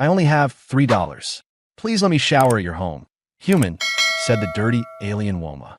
I only have $3. Please let me shower at your home. Human, said the dirty alien Woma.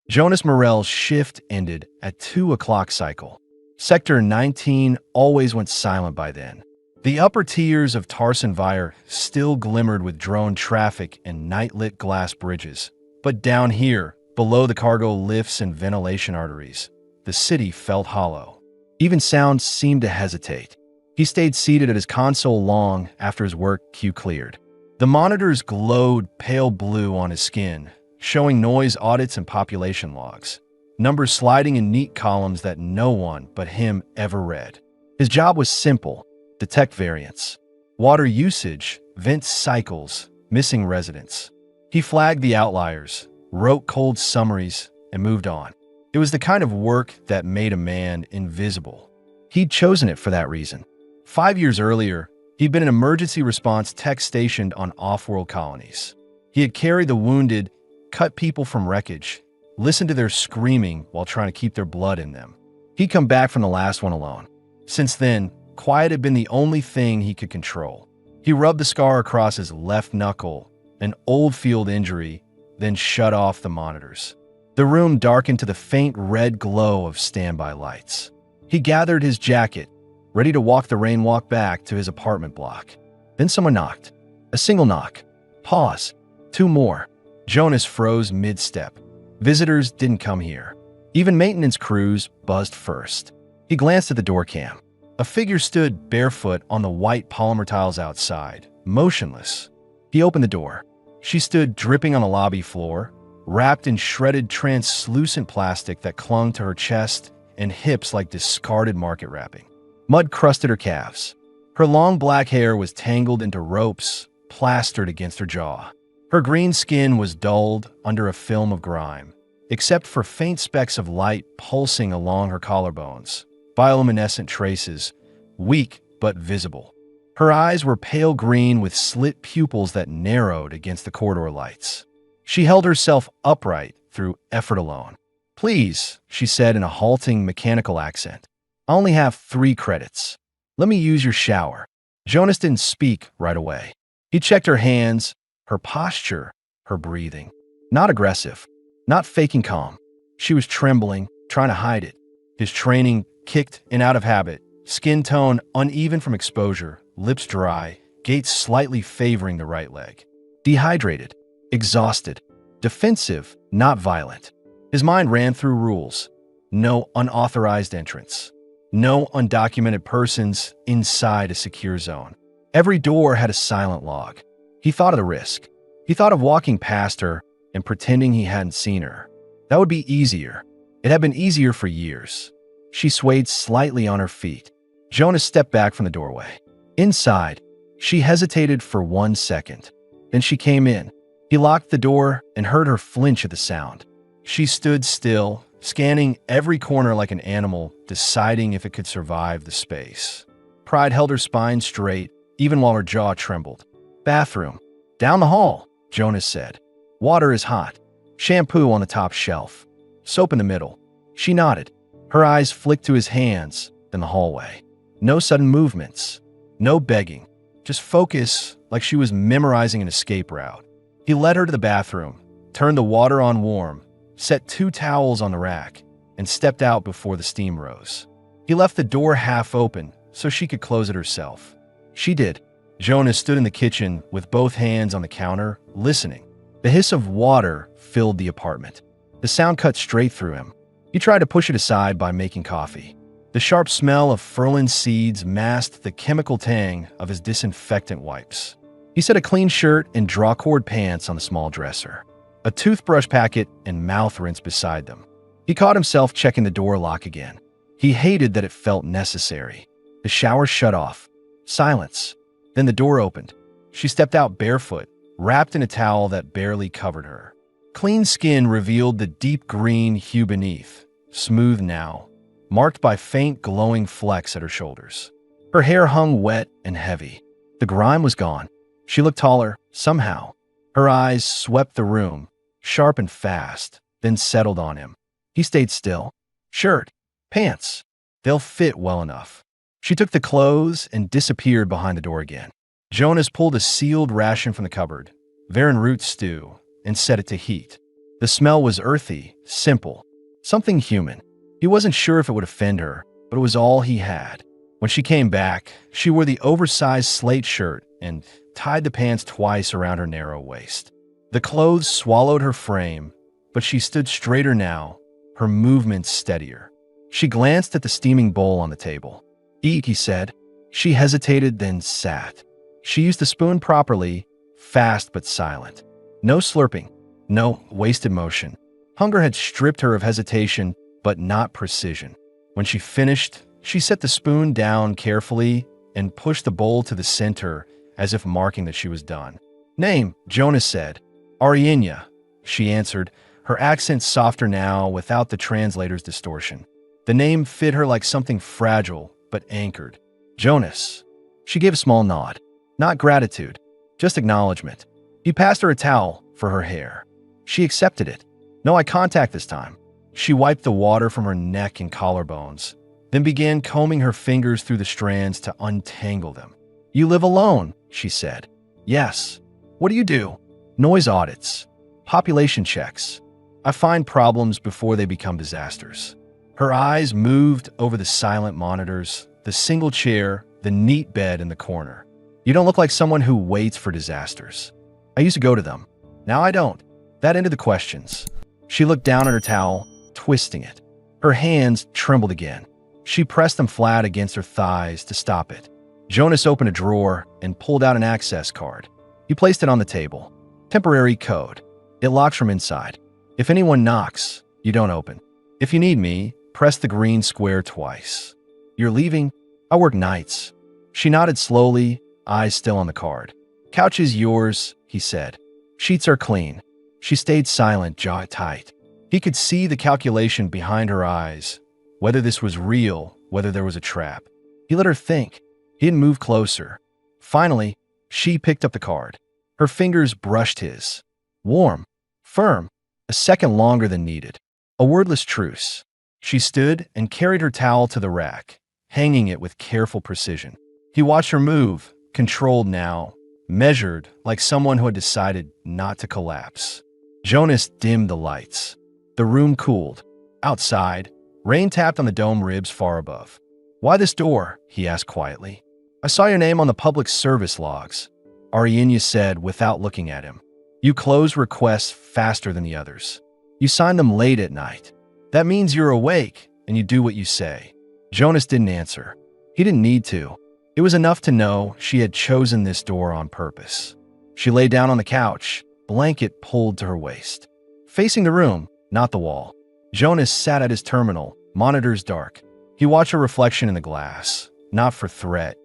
Jonas Morell's shift ended at 2 o'clock cycle. Sector 19 always went silent by then. The upper tiers of Tarson Vire still glimmered with drone traffic and night-lit glass bridges. But down here, below the cargo lifts and ventilation arteries, the city felt hollow. Even sound seemed to hesitate. He stayed seated at his console long after his work queue cleared. The monitors glowed pale blue on his skin, showing noise audits and population logs, numbers sliding in neat columns that no one but him ever read. His job was simple: detect variance, water usage, vent cycles, missing residents. He flagged the outliers, wrote cold summaries, and moved on. It was the kind of work that made a man invisible. He'd chosen it for that reason. 5 years earlier, he'd been an emergency response tech stationed on off-world colonies. He had carried the wounded, cut people from wreckage, listened to their screaming while trying to keep their blood in them. He'd come back from the last one alone. Since then, quiet had been the only thing he could control. He rubbed the scar across his left knuckle, an old field injury, then shut off the monitors. The room darkened to the faint red glow of standby lights. He gathered his jacket, ready to walk the rain walk back to his apartment block. Then someone knocked. A single knock. Pause. 2 more. Jonas froze mid-step. Visitors didn't come here. Even maintenance crews buzzed first. He glanced at the door cam. A figure stood barefoot on the white polymer tiles outside, motionless. He opened the door. She stood dripping on the lobby floor, wrapped in shredded translucent plastic that clung to her chest and hips like discarded market wrapping. Mud crusted her calves. Her long black hair was tangled into ropes, plastered against her jaw. Her green skin was dulled under a film of grime, except for faint specks of light pulsing along her collarbones, bioluminescent traces, weak but visible. Her eyes were pale green with slit pupils that narrowed against the corridor lights. She held herself upright through effort alone. "Please," she said in a halting, mechanical accent. "I only have 3 credits. Let me use your shower." Jonas didn't speak right away. He checked her hands, her posture, her breathing. Not aggressive, not faking calm. She was trembling, trying to hide it. His training kicked in out of habit, skin tone uneven from exposure, lips dry, gait slightly favoring the right leg. Dehydrated, exhausted, defensive, not violent. His mind ran through rules. No unauthorized entrance. No undocumented persons inside a secure zone. Every door had a silent log. He thought of the risk. He thought of walking past her and pretending he hadn't seen her. That would be easier. It had been easier for years. She swayed slightly on her feet. Jonas stepped back from the doorway. Inside, she hesitated for 1 second. Then she came in. He locked the door and heard her flinch at the sound. She stood still, scanning every corner like an animal, deciding if it could survive the space. Pride held her spine straight, even while her jaw trembled. "Bathroom. Down the hall," Jonas said. "Water is hot. Shampoo on the top shelf. Soap in the middle." She nodded. Her eyes flicked to his hands, then the hallway. No sudden movements. No begging. Just focus like she was memorizing an escape route. He led her to the bathroom, turned the water on warm, set 2 towels on the rack, and stepped out before the steam rose. He left the door half open so she could close it herself. She did. Jonas stood in the kitchen with both hands on the counter, listening. The hiss of water filled the apartment. The sound cut straight through him. He tried to push it aside by making coffee. The sharp smell of Furlan seeds masked the chemical tang of his disinfectant wipes. He set a clean shirt and drawcord pants on the small dresser, a toothbrush packet and mouth rinse beside them. He caught himself checking the door lock again. He hated that it felt necessary. The shower shut off. Silence. Then the door opened. She stepped out barefoot, wrapped in a towel that barely covered her. Clean skin revealed the deep green hue beneath, smooth now, marked by faint glowing flecks at her shoulders. Her hair hung wet and heavy. The grime was gone. She looked taller, somehow. Her eyes swept the room, sharp and fast, then settled on him. He stayed still. Shirt, pants. They'll fit well enough. She took the clothes and disappeared behind the door again. Jonas pulled a sealed ration from the cupboard, Varan root stew, and set it to heat. The smell was earthy, simple, something human. He wasn't sure if it would offend her, but it was all he had. When she came back, she wore the oversized slate shirt and tied the pants twice around her narrow waist. The clothes swallowed her frame, but she stood straighter now, her movements steadier. She glanced at the steaming bowl on the table. "Eat," he said. She hesitated, then sat. She used the spoon properly, fast but silent. No slurping, no wasted motion. Hunger had stripped her of hesitation, but not precision. When she finished, she set the spoon down carefully and pushed the bowl to the center as if marking that she was done. "Name," Jonas said. "Arianya," she answered, her accent softer now without the translator's distortion. The name fit her like something fragile but anchored. "Jonas." She gave a small nod. Not gratitude, just acknowledgement. He passed her a towel for her hair. She accepted it. No eye contact this time. She wiped the water from her neck and collarbones, then began combing her fingers through the strands to untangle them. "You live alone," she said. "Yes." "What do you do?" "Noise audits. Population checks. I find problems before they become disasters." Her eyes moved over the silent monitors, the single chair, the neat bed in the corner. "You don't look like someone who waits for disasters." "I used to go to them. Now I don't." That ended the questions. She looked down at her towel, twisting it. Her hands trembled again. She pressed them flat against her thighs to stop it. Jonas opened a drawer and pulled out an access card. He placed it on the table. "Temporary code. It locks from inside. If anyone knocks, you don't open. If you need me, press the green square twice." "You're leaving?" "I work nights." She nodded slowly, eyes still on the card. "Couch is yours," he said. "Sheets are clean." She stayed silent, jaw tight. He could see the calculation behind her eyes, whether this was real, whether there was a trap. He let her think. He didn't move closer. Finally, she picked up the card. Her fingers brushed his. Warm, firm, a second longer than needed. A wordless truce. She stood and carried her towel to the rack, hanging it with careful precision. He watched her move, controlled now, measured like someone who had decided not to collapse. Jonas dimmed the lights. The room cooled. Outside, rain tapped on the dome ribs far above. "Why this door?" he asked quietly. "I saw your name on the public service logs," Arianya said without looking at him. "You close requests faster than the others. You sign them late at night. That means you're awake and you do what you say." Jonas didn't answer. He didn't need to. It was enough to know she had chosen this door on purpose. She lay down on the couch, blanket pulled to her waist. Facing the room, not the wall. Jonas sat at his terminal, monitors dark. He watched her reflection in the glass, not for threat,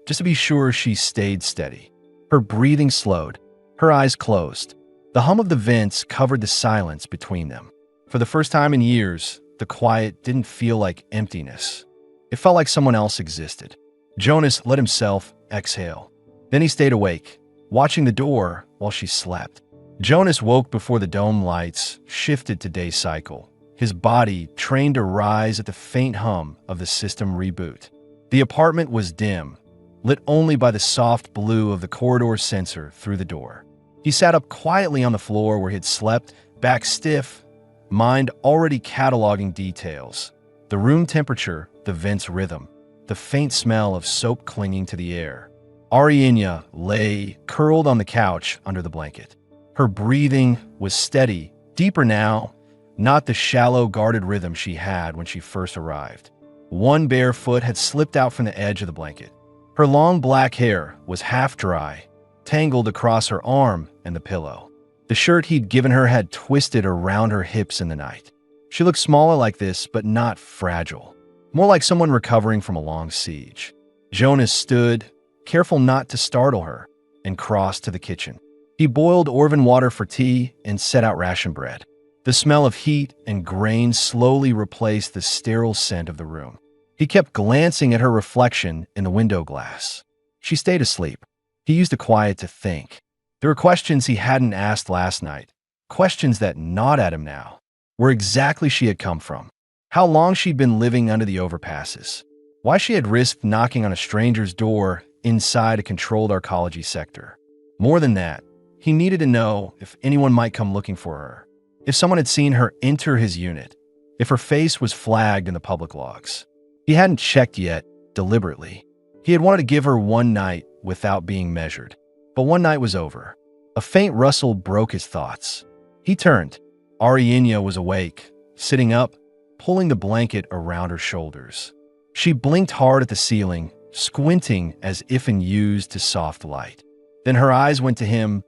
just to be sure she stayed steady. Her breathing slowed, her eyes closed. The hum of the vents covered the silence between them. For the first time in years, the quiet didn't feel like emptiness. It felt like someone else existed. Jonas let himself exhale. Then he stayed awake, watching the door while she slept. Jonas woke before the dome lights shifted to day cycle, his body trained to rise at the faint hum of the system reboot. The apartment was dim, lit only by the soft blue of the corridor sensor through the door. He sat up quietly on the floor where he'd slept, back stiff, mind already cataloging details. The room temperature, the vent's rhythm, the faint smell of soap clinging to the air. Arianya lay, curled on the couch under the blanket. Her breathing was steady, deeper now, not the shallow, guarded rhythm she had when she first arrived. One bare foot had slipped out from the edge of the blanket. Her long black hair was half dry, tangled across her arm and the pillow. The shirt he'd given her had twisted around her hips in the night. She looked smaller like this, but not fragile. More like someone recovering from a long siege. Jonas stood, careful not to startle her, and crossed to the kitchen. He boiled Orvan water for tea and set out ration bread. The smell of heat and grain slowly replaced the sterile scent of the room. He kept glancing at her reflection in the window glass. She stayed asleep. He used the quiet to think. There were questions he hadn't asked last night, questions that gnawed at him now. Where exactly she had come from, how long she'd been living under the overpasses, why she had risked knocking on a stranger's door inside a controlled arcology sector. More than that, he needed to know if anyone might come looking for her, if someone had seen her enter his unit, if her face was flagged in the public logs. He hadn't checked yet, deliberately. He had wanted to give her one night without being measured. But one night was over. A faint rustle broke his thoughts. He turned. Arianya was awake, sitting up, pulling the blanket around her shoulders. She blinked hard at the ceiling, squinting as if enused to soft light. Then her eyes went to him,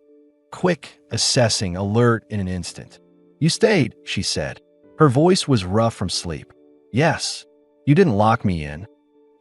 quick, assessing, alert in an instant. "You stayed," she said. Her voice was rough from sleep. "Yes. You didn't lock me in."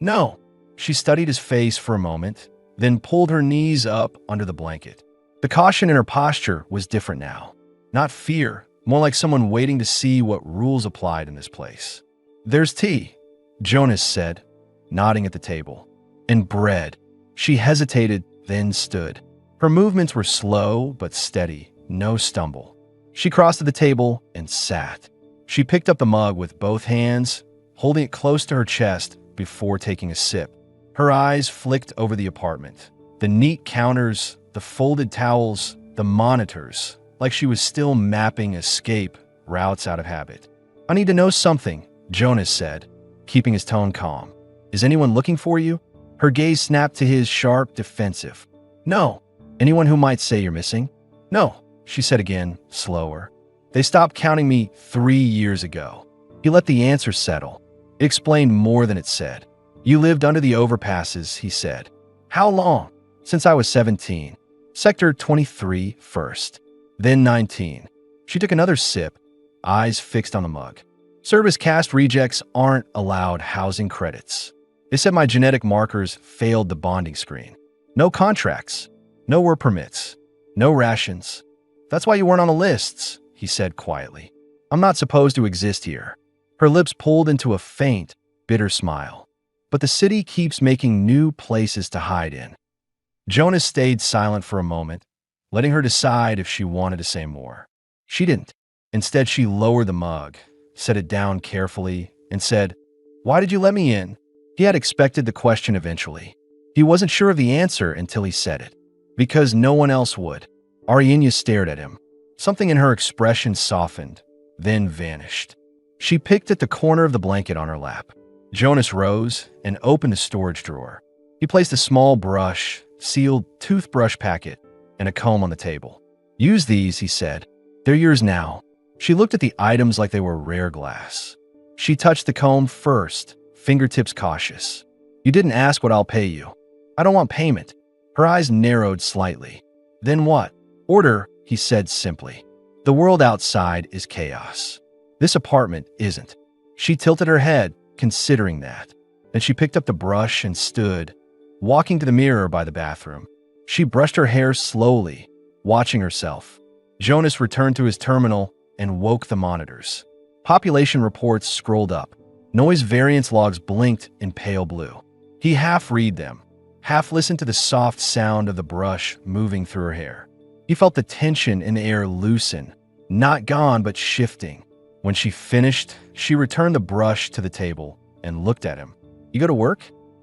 "No." She studied his face for a moment, then pulled her knees up under the blanket. The caution in her posture was different now. Not fear, more like someone waiting to see what rules applied in this place. "There's tea," Jonas said, nodding at the table. "And bread." She hesitated, then stood. Her movements were slow but steady, no stumble. She crossed to the table and sat. She picked up the mug with both hands, holding it close to her chest before taking a sip. Her eyes flicked over the apartment. The neat counters, the folded towels, the monitors, like she was still mapping escape routes out of habit. "I need to know something," Jonas said, keeping his tone calm. "Is anyone looking for you?" Her gaze snapped to his, sharp, defensive. "No." "Anyone who might say you're missing?" "No," she said again, slower. "They stopped counting me 3 years ago." He let the answer settle. It explained more than it said. "You lived under the overpasses," he said. "How long?" "Since I was 17. Sector 23 first, then 19. She took another sip, eyes fixed on the mug. "Service caste rejects aren't allowed housing credits. They said my genetic markers failed the bonding screen. No contracts, no work permits, no rations. That's why you weren't on the lists," he said quietly. "I'm not supposed to exist here." Her lips pulled into a faint, bitter smile. "But the city keeps making new places to hide in." Jonas stayed silent for a moment, letting her decide if she wanted to say more. She didn't. Instead, she lowered the mug, set it down carefully, and said, "Why did you let me in?" He had expected the question eventually. He wasn't sure of the answer until he said it. "Because no one else would." Arianya stared at him. Something in her expression softened, then vanished. She picked at the corner of the blanket on her lap. Jonas rose and opened a storage drawer. He placed a small brush, sealed toothbrush packet, and a comb on the table. "Use these," he said. "They're yours now." She looked at the items like they were rare glass. She touched the comb first, fingertips cautious. "You didn't ask what I'll pay you." "I don't want payment." Her eyes narrowed slightly. "Then what?" "Order," he said simply. "The world outside is chaos. This apartment isn't." She tilted her head, considering that. Then she picked up the brush and stood, walking to the mirror by the bathroom. She brushed her hair slowly, watching herself. Jonas returned to his terminal and woke the monitors. Population reports scrolled up. Noise variance logs blinked in pale blue. He half read them, half listened to the soft sound of the brush moving through her hair. He felt the tension in the air loosen, not gone but shifting. When she finished, she returned the brush to the table and looked at him. "You go to work?"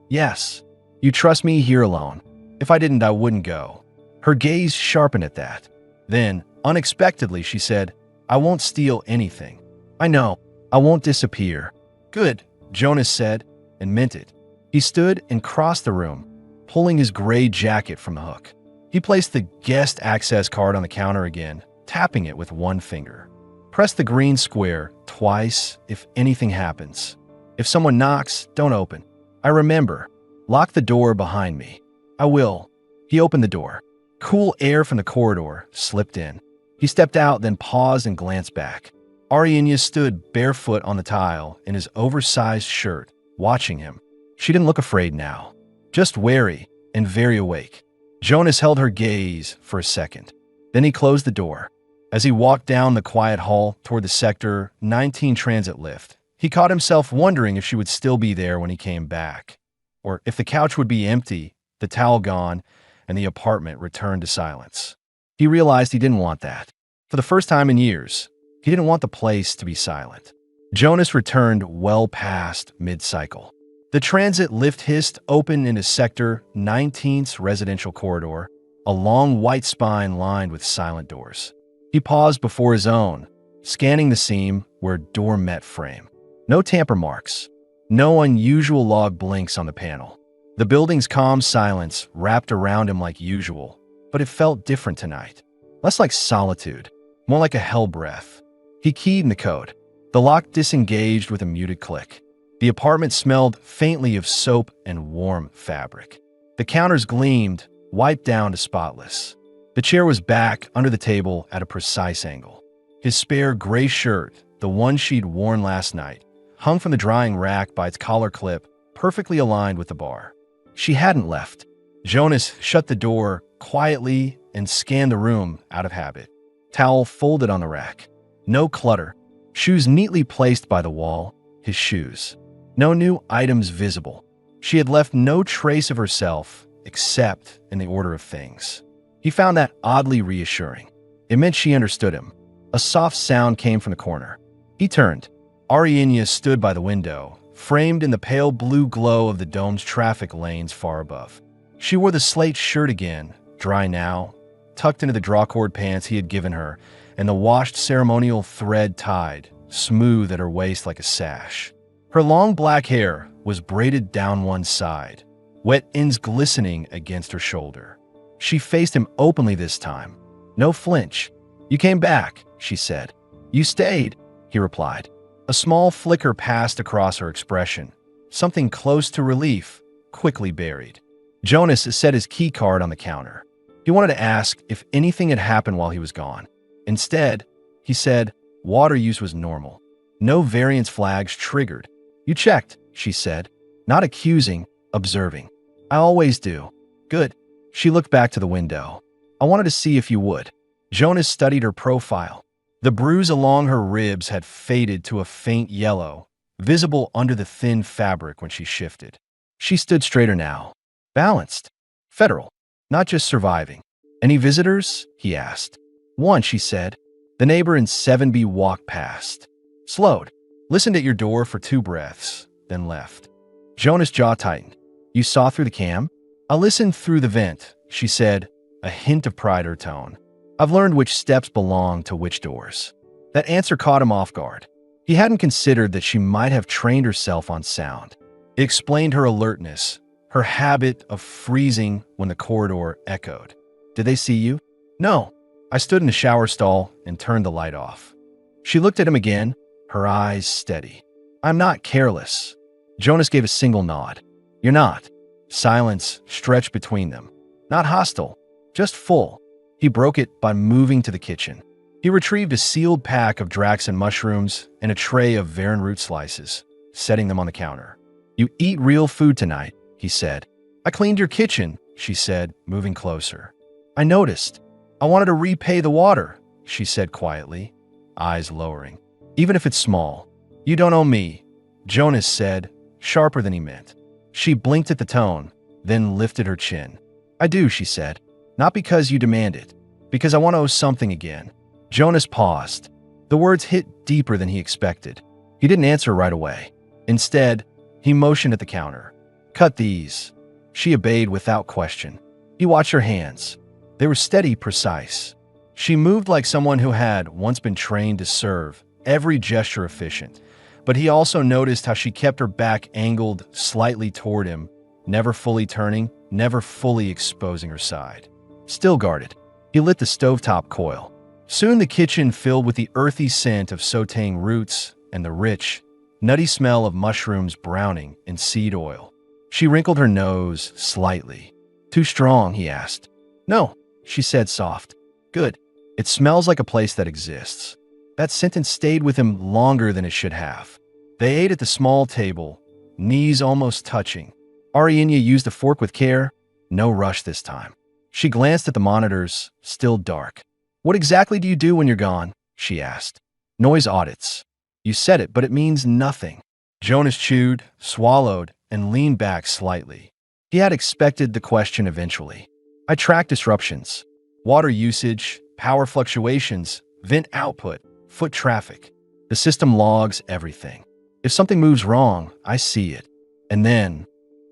"Yes." "You trust me here alone?" "If I didn't, I wouldn't go." Her gaze sharpened at that. Then, unexpectedly, she said, "I won't steal anything." "I know. I won't disappear." "Good," Jonas said, and meant it. He stood and crossed the room, pulling his gray jacket from the hook. He placed the guest access card on the counter again, tapping it with one finger. "Press the green square twice if anything happens. If someone knocks, don't open. I remember. Lock the door behind me." "I will." He opened the door. Cool air from the corridor slipped in. He stepped out, then paused and glanced back. Arianya stood barefoot on the tile in his oversized shirt, watching him. She didn't look afraid now, just wary and very awake. Jonas held her gaze for a second. Then he closed the door. As he walked down the quiet hall toward the Sector 19 transit lift, he caught himself wondering if she would still be there when he came back, or if the couch would be empty, the towel gone, and the apartment returned to silence. He realized he didn't want that. For the first time in years, he didn't want the place to be silent. Jonas returned well past mid-cycle. The transit lift hissed open into Sector 19's residential corridor, a long white spine lined with silent doors. He paused before his own, scanning the seam where door met frame. No tamper marks. No unusual log blinks on the panel. The building's calm silence wrapped around him like usual, but it felt different tonight. Less like solitude, more like a hell breath. He keyed in the code. The lock disengaged with a muted click. The apartment smelled faintly of soap and warm fabric. The counters gleamed, wiped down to spotless. The chair was back under the table at a precise angle. His spare gray shirt, the one she'd worn last night, hung from the drying rack by its collar clip, perfectly aligned with the bar. She hadn't left. Jonas shut the door quietly and scanned the room out of habit. Towel folded on the rack. No clutter. Shoes neatly placed by the wall. His shoes. No new items visible. She had left no trace of herself except in the order of things. He found that oddly reassuring. It meant she understood him. A soft sound came from the corner. He turned. Ariania stood by the window, framed in the pale blue glow of the dome's traffic lanes far above. She wore the slate shirt again, dry now, tucked into the drawcord pants he had given her, and the washed ceremonial thread tied, smooth at her waist like a sash. Her long black hair was braided down one side, wet ends glistening against her shoulder. She faced him openly this time. No flinch. "You came back," she said. "You stayed," he replied. A small flicker passed across her expression, something close to relief, quickly buried. Jonas set his key card on the counter. He wanted to ask if anything had happened while he was gone. Instead, he said water use was normal. No variance flags triggered. "You checked," she said, not accusing, observing. "I always do." "Good." She looked back to the window. "I wanted to see if you would." Jonas studied her profile. The bruise along her ribs had faded to a faint yellow, visible under the thin fabric when she shifted. She stood straighter now. Balanced. Federal. Not just surviving. "Any visitors?" he asked. "One," she said. The neighbor in 7B walked past. Slowed. Listened at your door for 2 breaths, then left. Jonas' jaw tightened. "You saw through the cam?" "I listened through the vent," she said, a hint of pride in her tone. "I've learned which steps belong to which doors." That answer caught him off guard. He hadn't considered that she might have trained herself on sound. It explained her alertness, her habit of freezing when the corridor echoed. "Did they see you?" "No." I stood in the shower stall and turned the light off. She looked at him again, her eyes steady. "I'm not careless." Jonas gave a single nod. "You're not." Silence stretched between them. Not hostile, just full. He broke it by moving to the kitchen. He retrieved a sealed pack of Draxon mushrooms and a tray of Varan root slices, setting them on the counter. "You eat real food tonight," he said. "I cleaned your kitchen," she said, moving closer. "I noticed. I wanted to repay the water," she said quietly, eyes lowering. "Even if it's small. You don't owe me," Jonas said, sharper than he meant. She blinked at the tone, then lifted her chin. "I do," she said. "Not because you demand it. Because I want to owe something again." Jonas paused. The words hit deeper than he expected. He didn't answer right away. Instead, he motioned at the counter. "Cut these." She obeyed without question. He watched her hands. They were steady, precise. She moved like someone who had once been trained to serve, every gesture efficient. But he also noticed how she kept her back angled slightly toward him, never fully turning, never fully exposing her side. Still guarded. He lit the stovetop coil. Soon the kitchen filled with the earthy scent of sautéing roots and the rich, nutty smell of mushrooms browning in seed oil. She wrinkled her nose slightly. "Too strong?" he asked. "No," she said soft. "Good. It smells like a place that exists." That sentence stayed with him longer than it should have. They ate at the small table, knees almost touching. Ariania used a fork with care. No rush this time. She glanced at the monitors, still dark. "What exactly do you do when you're gone?" she asked. "Noise audits." "You said it, but it means nothing." Jonas chewed, swallowed, and leaned back slightly. He had expected the question eventually. "I track disruptions. Water usage, power fluctuations, vent output, foot traffic. The system logs everything. If something moves wrong, I see it. And then,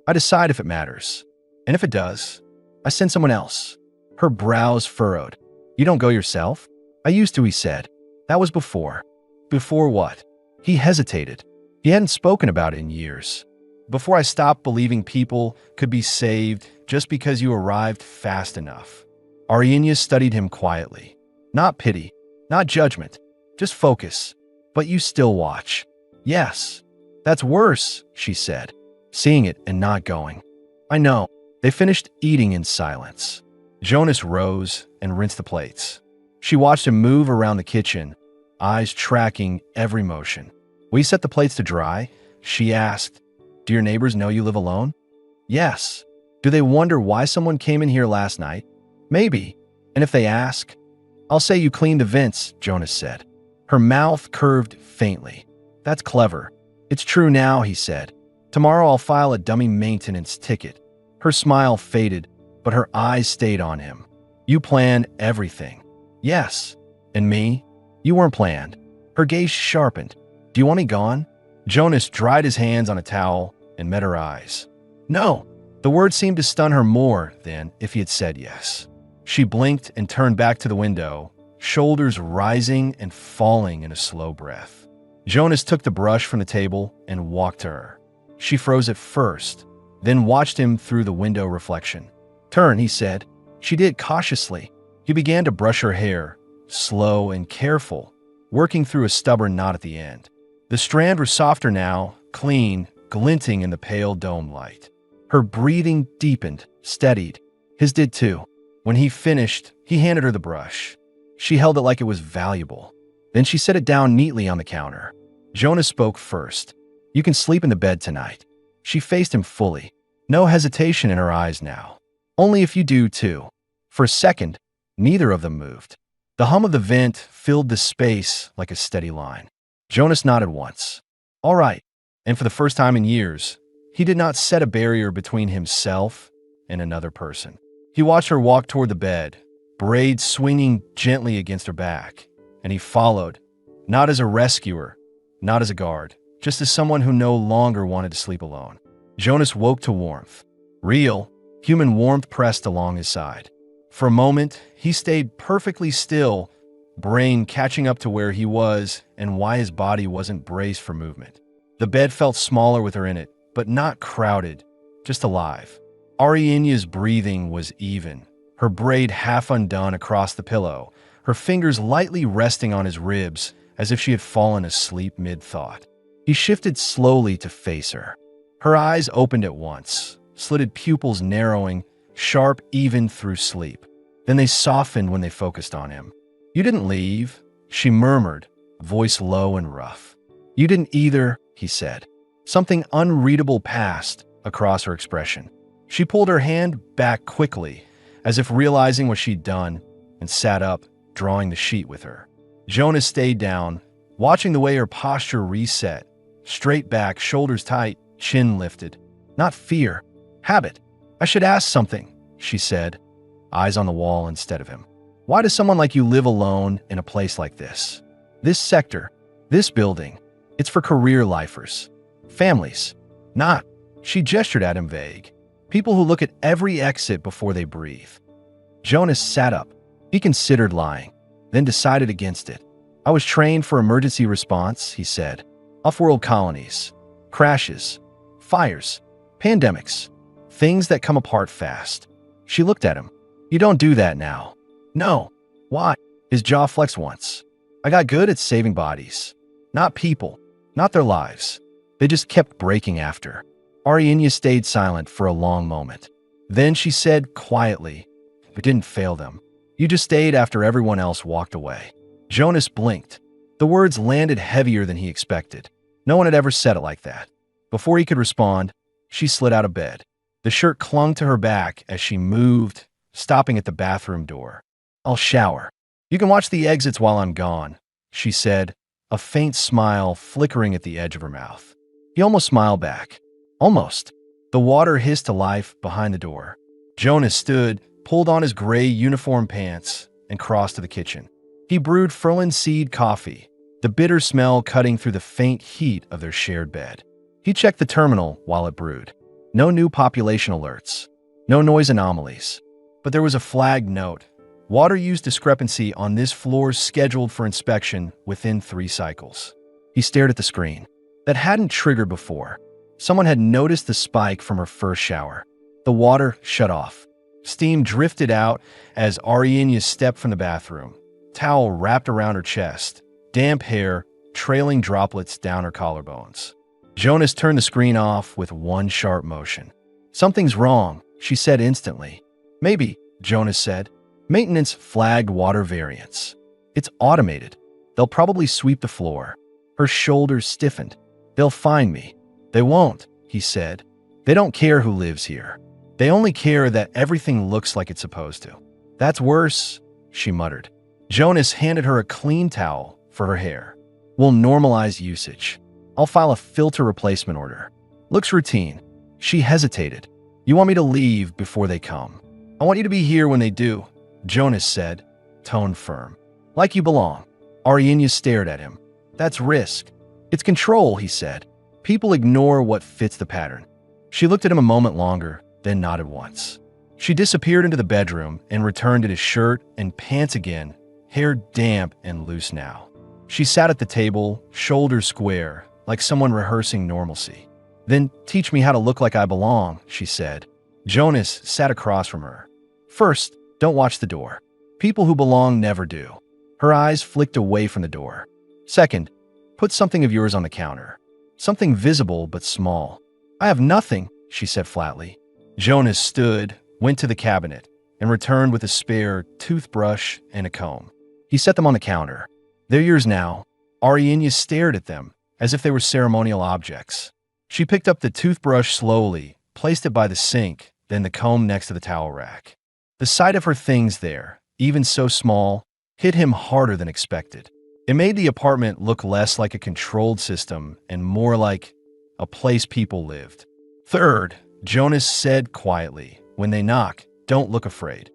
I decide if it matters. And if it does, I send someone else. Her brows furrowed. You don't go yourself? I used to, he said. That was before. Before what? He hesitated. He hadn't spoken about it in years. Before I stopped believing people could be saved just because you arrived fast enough. Arianya studied him quietly. Not pity, not judgment, just focus. But you still watch. Yes. That's worse, she said, seeing it and not going. I know. They finished eating in silence. Jonas rose and rinsed the plates. She watched him move around the kitchen, eyes tracking every motion. Will you set the plates to dry? She asked. Do your neighbors know you live alone? Yes. Do they wonder why someone came in here last night? Maybe. And if they ask, I'll say you cleaned the vents, Jonas said. Her mouth curved faintly. That's clever. It's true now, he said. Tomorrow I'll file a dummy maintenance ticket. Her smile faded, but her eyes stayed on him. You plan everything. Yes. And me? You weren't planned. Her gaze sharpened. Do you want me gone? Jonas dried his hands on a towel and met her eyes. No. The word seemed to stun her more than if he had said yes. She blinked and turned back to the window, shoulders rising and falling in a slow breath. Jonas took the brush from the table and walked to her. She froze at first, then watched him through the window reflection. Turn, he said. She did cautiously. He began to brush her hair, slow and careful, working through a stubborn knot at the end. The strands were softer now, clean, glinting in the pale dome light. Her breathing deepened, steadied. His did too. When he finished, he handed her the brush. She held it like it was valuable. Then she set it down neatly on the counter. Jonas spoke first. You can sleep in the bed tonight. She faced him fully. No hesitation in her eyes now. Only if you do too. For a second, neither of them moved. The hum of the vent filled the space like a steady line. Jonas nodded once. All right. And for the first time in years, he did not set a barrier between himself and another person. He watched her walk toward the bed, braids swinging gently against her back, and he followed, not as a rescuer, not as a guard, just as someone who no longer wanted to sleep alone. Jonas woke to warmth. Real, human warmth pressed along his side. For a moment, he stayed perfectly still, brain catching up to where he was and why his body wasn't braced for movement. The bed felt smaller with her in it, but not crowded, just alive. Arianya's breathing was even, her braid half undone across the pillow, her fingers lightly resting on his ribs as if she had fallen asleep mid-thought. He shifted slowly to face her. Her eyes opened at once, slitted pupils narrowing, sharp even through sleep. Then they softened when they focused on him. You didn't leave, she murmured, voice low and rough. You didn't either, he said. Something unreadable passed across her expression. She pulled her hand back quickly, as if realizing what she'd done, and sat up, drawing the sheet with her. Jonas stayed down, watching the way her posture reset, straight back, shoulders tight, chin lifted. Not fear, habit. I should ask something, she said, eyes on the wall instead of him. Why does someone like you live alone in a place like this? This sector, this building, it's for career lifers. Families. Not. She gestured at him vague. People who look at every exit before they breathe. Jonas sat up. He considered lying, then decided against it. I was trained for emergency response, he said. Off-world colonies. Crashes. Fires. Pandemics. Things that come apart fast. She looked at him. You don't do that now. No. Why? His jaw flexed once. I got good at saving bodies. Not people. Not their lives. They just kept breaking after. Arianya stayed silent for a long moment. Then she said quietly, "It didn't fail them. You just stayed after everyone else walked away." Jonas blinked. The words landed heavier than he expected. No one had ever said it like that. Before he could respond, she slid out of bed. The shirt clung to her back as she moved, stopping at the bathroom door. I'll shower. You can watch the exits while I'm gone, she said, a faint smile flickering at the edge of her mouth. He almost smiled back. Almost. The water hissed to life behind the door. Jonas stood, pulled on his gray uniform pants, and crossed to the kitchen. He brewed Ferland seed coffee, the bitter smell cutting through the faint heat of their shared bed. He checked the terminal while it brewed. No new population alerts. No noise anomalies. But there was a flagged note. Water use discrepancy on this floor scheduled for inspection within 3 cycles. He stared at the screen. That hadn't triggered before. Someone had noticed the spike from her first shower. The water shut off. Steam drifted out as Ariania stepped from the bathroom. Towel wrapped around her chest. Damp hair trailing droplets down her collarbones. Jonas turned the screen off with one sharp motion. Something's wrong, she said instantly. Maybe, Jonas said. Maintenance flagged water variance. It's automated. They'll probably sweep the floor. Her shoulders stiffened. They'll find me. They won't, he said. They don't care who lives here. They only care that everything looks like it's supposed to. That's worse, she muttered. Jonas handed her a clean towel for her hair. We'll normalize usage. I'll file a filter replacement order. Looks routine. She hesitated. You want me to leave before they come? I want you to be here when they do, Jonas said, tone firm. Like you belong. Ariania stared at him. That's risk. It's control, he said. People ignore what fits the pattern. She looked at him a moment longer, then nodded once. She disappeared into the bedroom and returned in his shirt and pants again, hair damp and loose now. She sat at the table, shoulders square, like someone rehearsing normalcy. Then teach me how to look like I belong, she said. Jonas sat across from her. First, don't watch the door. People who belong never do. Her eyes flicked away from the door. Second, put something of yours on the counter. Something visible but small. I have nothing, she said flatly. Jonas stood, went to the cabinet, and returned with a spare toothbrush and a comb. He set them on the counter. They're yours now. Ariania stared at them, as if they were ceremonial objects. She picked up the toothbrush slowly, placed it by the sink, then the comb next to the towel rack. The sight of her things there, even so small, hit him harder than expected. It made the apartment look less like a controlled system and more like a place people lived. Third, Jonas said quietly, when they knock, don't look afraid.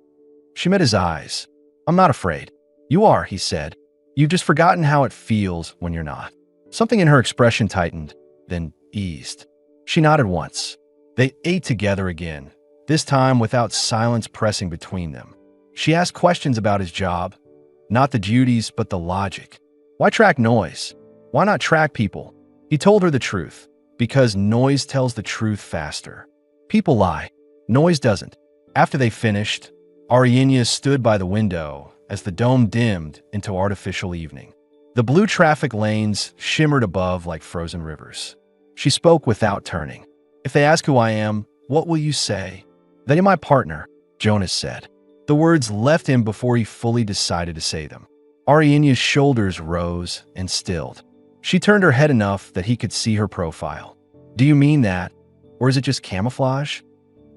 She met his eyes. I'm not afraid. You are, he said. You've just forgotten how it feels when you're not. Something in her expression tightened, then eased. She nodded once. They ate together again, this time without silence pressing between them. She asked questions about his job, not the duties, but the logic. Why track noise? Why not track people? He told her the truth, because noise tells the truth faster. People lie. Noise doesn't. After they finished, Ariania stood by the window as the dome dimmed into artificial evening. The blue traffic lanes shimmered above like frozen rivers. She spoke without turning. If they ask who I am, what will you say? That you're my partner, Jonas said. The words left him before he fully decided to say them. Ariania's shoulders rose and stilled. She turned her head enough that he could see her profile. Do you mean that? Or is it just camouflage?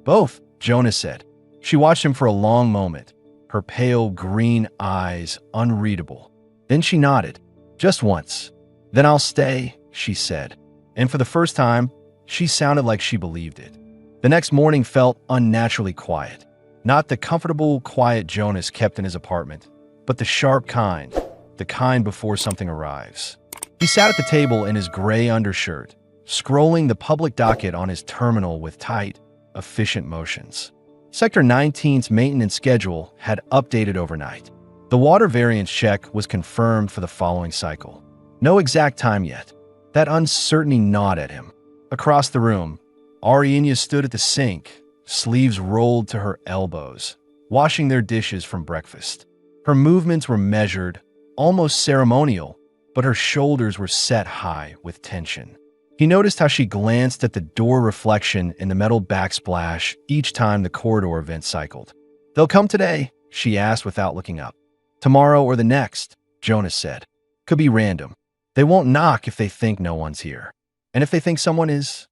Both, Jonas said. She watched him for a long moment, her pale green eyes unreadable. Then she nodded, just once. Then I'll stay, she said. And for the first time, she sounded like she believed it. The next morning felt unnaturally quiet. Not the comfortable, quiet Jonas kept in his apartment, but the sharp kind, the kind before something arrives. He sat at the table in his gray undershirt, scrolling the public docket on his terminal with tight, efficient motions. Sector 19's maintenance schedule had updated overnight. The water variance check was confirmed for the following cycle. No exact time yet. That uncertainty gnawed at him. Across the room, Ariania stood at the sink, sleeves rolled to her elbows, washing their dishes from breakfast. Her movements were measured, almost ceremonial, but her shoulders were set high with tension. He noticed how she glanced at the door reflection in the metal backsplash each time the corridor vent cycled. They'll come today, she asked without looking up. Tomorrow or the next, Jonas said. Could be random. They won't knock if they think no one's here. And if they think someone is,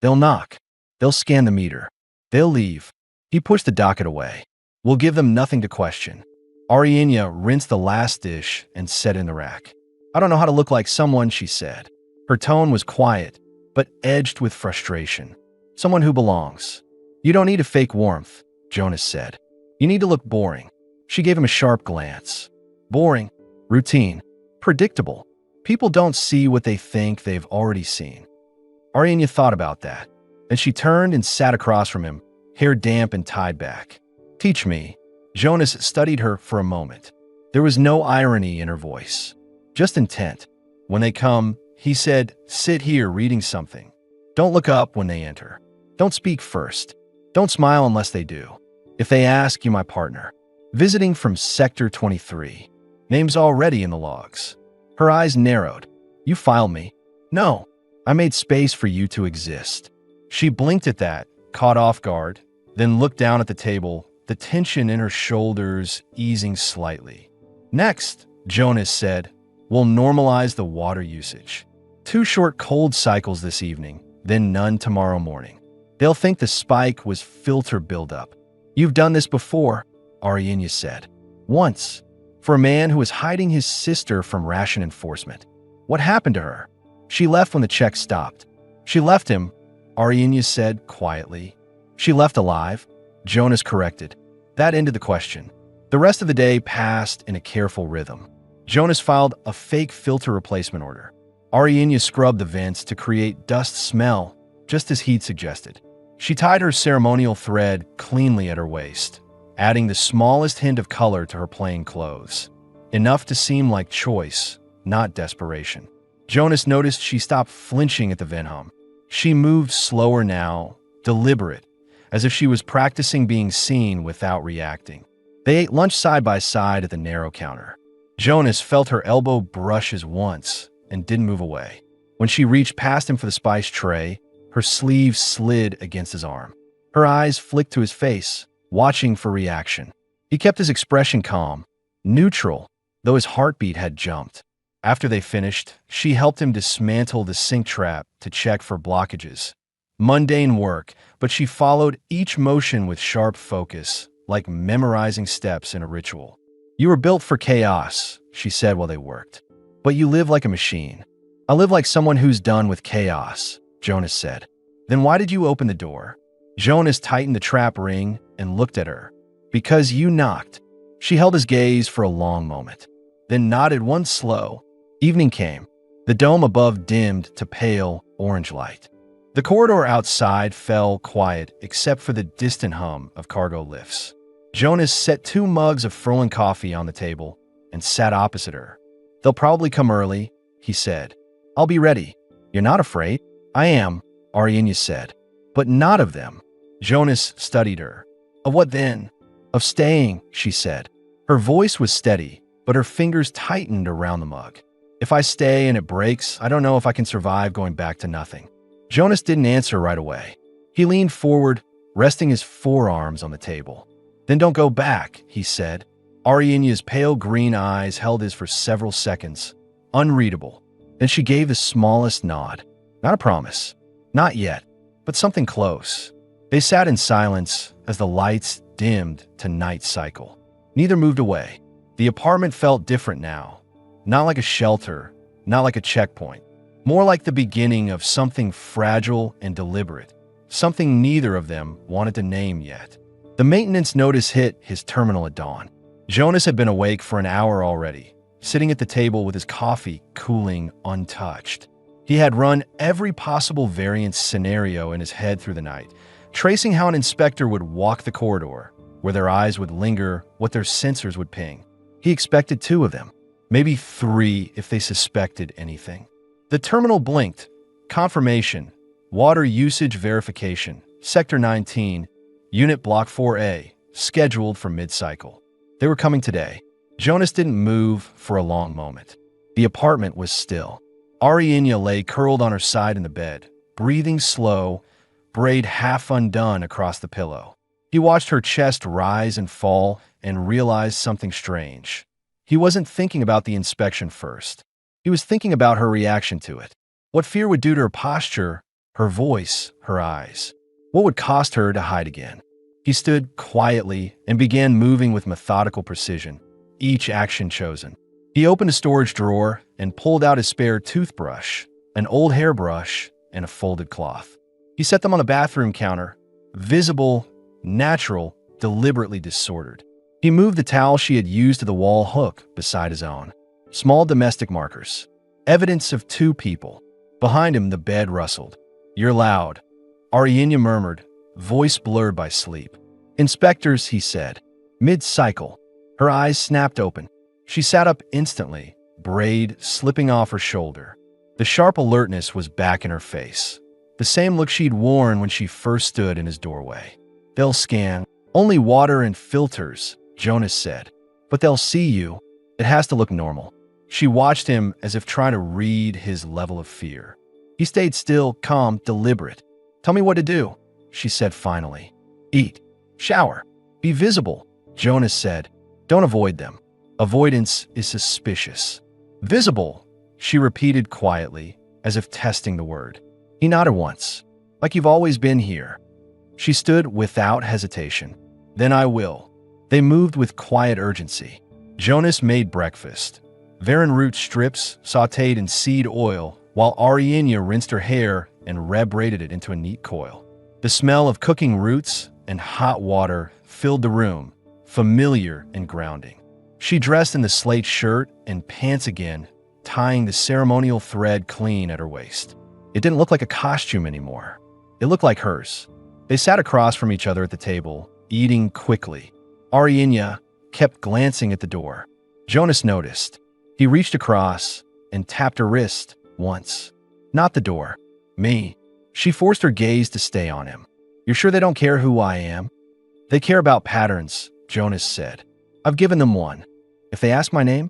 they'll knock. They'll scan the meter. They'll leave. He pushed the docket away. We'll give them nothing to question. Ariania rinsed the last dish and set it in the rack. I don't know how to look like someone, she said. Her tone was quiet, but edged with frustration. Someone who belongs. You don't need a fake warmth, Jonas said. You need to look boring. She gave him a sharp glance. Boring, routine, predictable. People don't see what they think they've already seen. Arianya thought about that. Then she turned and sat across from him, hair damp and tied back. Teach me. Jonas studied her for a moment. There was no irony in her voice, just intent. When they come, he said, sit here reading something. Don't look up when they enter. Don't speak first. Don't smile unless they do. If they ask, you my partner. Visiting from Sector 23. Name's already in the logs. Her eyes narrowed. You filed me. No, I made space for you to exist. She blinked at that, caught off guard, then looked down at the table, the tension in her shoulders easing slightly. Next, Jonas said, we'll normalize the water usage. 2 short cold cycles this evening, then none tomorrow morning. They'll think the spike was filter buildup. You've done this before, Arianya said. Once, for a man who was hiding his sister from ration enforcement. What happened to her? She left when the check stopped. She left him, Arianya said quietly. She left alive, Jonas corrected. That ended the question. The rest of the day passed in a careful rhythm. Jonas filed a fake filter replacement order. Arianya scrubbed the vents to create dust smell, just as he'd suggested. She tied her ceremonial thread cleanly at her waist, adding the smallest hint of color to her plain clothes. Enough to seem like choice, not desperation. Jonas noticed she stopped flinching at the vent hum. She moved slower now, deliberate, as if she was practicing being seen without reacting. They ate lunch side by side at the narrow counter. Jonas felt her elbow brush his once and didn't move away. When she reached past him for the spice tray, her sleeve slid against his arm. Her eyes flicked to his face, watching for reaction. He kept his expression calm, neutral, though his heartbeat had jumped. After they finished, she helped him dismantle the sink trap to check for blockages. Mundane work, but she followed each motion with sharp focus, like memorizing steps in a ritual. You were built for chaos, she said while they worked. But you live like a machine. I live like someone who's done with chaos, Jonas said. Then why did you open the door? Jonas tightened the trap ring and looked at her. Because you knocked. She held his gaze for a long moment, then nodded once slow. Evening came. The dome above dimmed to pale orange light. The corridor outside fell quiet except for the distant hum of cargo lifts. Jonas set 2 mugs of Frozen coffee on the table and sat opposite her. They'll probably come early, he said. I'll be ready. You're not afraid? I am, Arianya said. But not of them. Jonas studied her. Of what then? Of staying, she said. Her voice was steady, but her fingers tightened around the mug. If I stay and it breaks, I don't know if I can survive going back to nothing. Jonas didn't answer right away. He leaned forward, resting his forearms on the table. Then don't go back, he said. Arianya's pale green eyes held his for several seconds, unreadable. Then she gave the smallest nod. Not a promise. Not yet, but something close. They sat in silence as the lights dimmed to night cycle. Neither moved away. The apartment felt different now. Not like a shelter, not like a checkpoint. More like the beginning of something fragile and deliberate. Something neither of them wanted to name yet. The maintenance notice hit his terminal at dawn. Jonas had been awake for an hour already, sitting at the table with his coffee cooling untouched. He had run every possible variance scenario in his head through the night, tracing how an inspector would walk the corridor, where their eyes would linger, what their sensors would ping. He expected 2 of them, maybe 3 if they suspected anything. The terminal blinked. Confirmation. Water usage verification. Sector 19. Unit Block 4A. Scheduled for mid-cycle. They were coming today. Jonas didn't move for a long moment. The apartment was still. Arianya lay curled on her side in the bed, breathing slow, braid half undone across the pillow. He watched her chest rise and fall and realized something strange. He wasn't thinking about the inspection first. He was thinking about her reaction to it. What fear would do to her posture, her voice, her eyes. What would cost her to hide again? He stood quietly and began moving with methodical precision, each action chosen. He opened a storage drawer and pulled out his spare toothbrush, an old hairbrush, and a folded cloth. He set them on the bathroom counter, visible, natural, deliberately disordered. He moved the towel she had used to the wall hook beside his own. Small domestic markers. Evidence of 2 people. Behind him, the bed rustled. You're loud, Arianya murmured, voice blurred by sleep. Inspectors, he said. Mid-cycle. Her eyes snapped open. She sat up instantly, braid slipping off her shoulder. The sharp alertness was back in her face. The same look she'd worn when she first stood in his doorway. They'll scan. Only water and filters, Jonas said. But they'll see you. It has to look normal. She watched him as if trying to read his level of fear. He stayed still, calm, deliberate. Tell me what to do, she said finally. Eat. Shower. Be visible, Jonas said. Don't avoid them. Avoidance is suspicious. Visible, she repeated quietly, as if testing the word. He nodded once. Like you've always been here. She stood without hesitation. Then I will. They moved with quiet urgency. Jonas made breakfast. Varan root strips sautéed in seed oil, while Arianya rinsed her hair and braided it into a neat coil. The smell of cooking roots and hot water filled the room, familiar and grounding. She dressed in the slate shirt and pants again, tying the ceremonial thread clean at her waist. It didn't look like a costume anymore. It looked like hers. They sat across from each other at the table, eating quickly. Arianya kept glancing at the door. Jonas noticed. He reached across and tapped her wrist once. Not the door. Me. She forced her gaze to stay on him. You're sure they don't care who I am? They care about patterns, Jonas said. I've given them one. If they ask my name,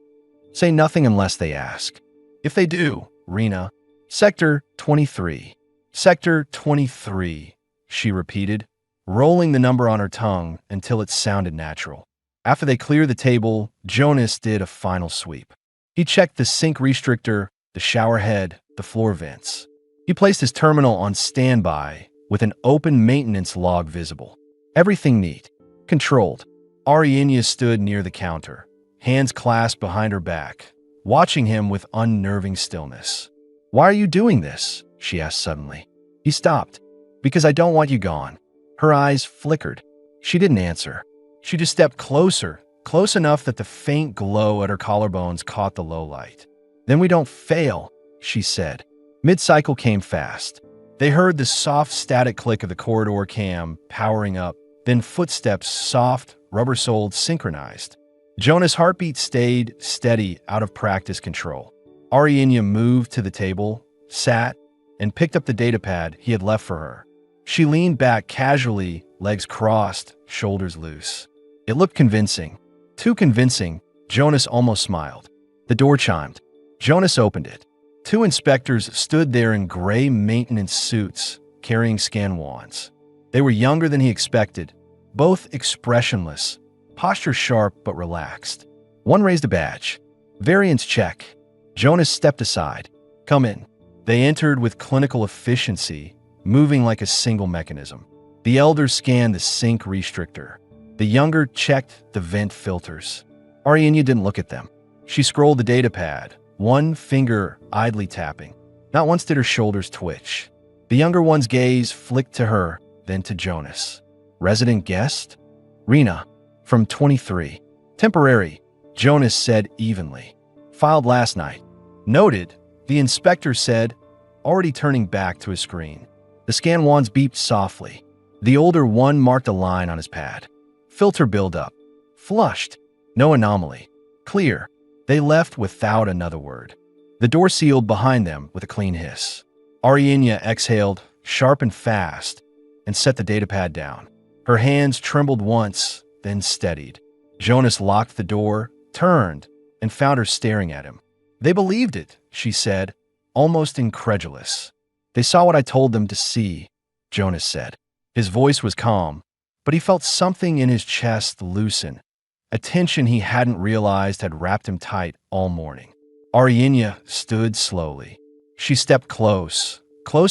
say nothing unless they ask. If they do, Rena. Sector 23. Sector 23, she repeated, rolling the number on her tongue until it sounded natural. After they cleared the table, Jonas did a final sweep. He checked the sink restrictor, the shower head, the floor vents. He placed his terminal on standby with an open maintenance log visible. Everything neat, controlled. Arianya stood near the counter, hands clasped behind her back, watching him with unnerving stillness. Why are you doing this? She asked suddenly. He stopped. Because I don't want you gone. Her eyes flickered. She didn't answer. She just stepped closer, close enough that the faint glow at her collarbones caught the low light. Then we don't fail, she said. Mid-cycle came fast. They heard the soft static click of the corridor cam powering up, then footsteps, soft, rubber-soled, synchronized. Jonas' heartbeat stayed steady, out of practice control. Arianya moved to the table, sat, and picked up the datapad he had left for her. She leaned back casually, legs crossed, shoulders loose. It looked convincing. Too convincing, Jonas almost smiled. The door chimed. Jonas opened it. Two inspectors stood there in gray maintenance suits, carrying scan wands. They were younger than he expected, both expressionless, posture sharp but relaxed. One raised a badge. Variance check. Jonas stepped aside. Come in. They entered with clinical efficiency, moving like a single mechanism. The elder scanned the sink restrictor. The younger checked the vent filters. Arianya didn't look at them. She scrolled the datapad, one finger idly tapping. Not once did her shoulders twitch. The younger one's gaze flicked to her, then to Jonas. Resident guest? Rena, from 23. Temporary, Jonas said evenly. Filed last night. Noted, the inspector said, already turning back to his screen. The scan wands beeped softly. The older one marked a line on his pad. Filter buildup. Flushed. No anomaly. Clear. They left without another word. The door sealed behind them with a clean hiss. Arianya exhaled, sharp and fast, and set the datapad down. Her hands trembled once, then steadied. Jonas locked the door, turned, and found her staring at him. They believed it, she said, almost incredulous. They saw what I told them to see, Jonas said. His voice was calm, but he felt something in his chest loosen, a tension he hadn't realized had wrapped him tight all morning. Arianya stood slowly. She stepped close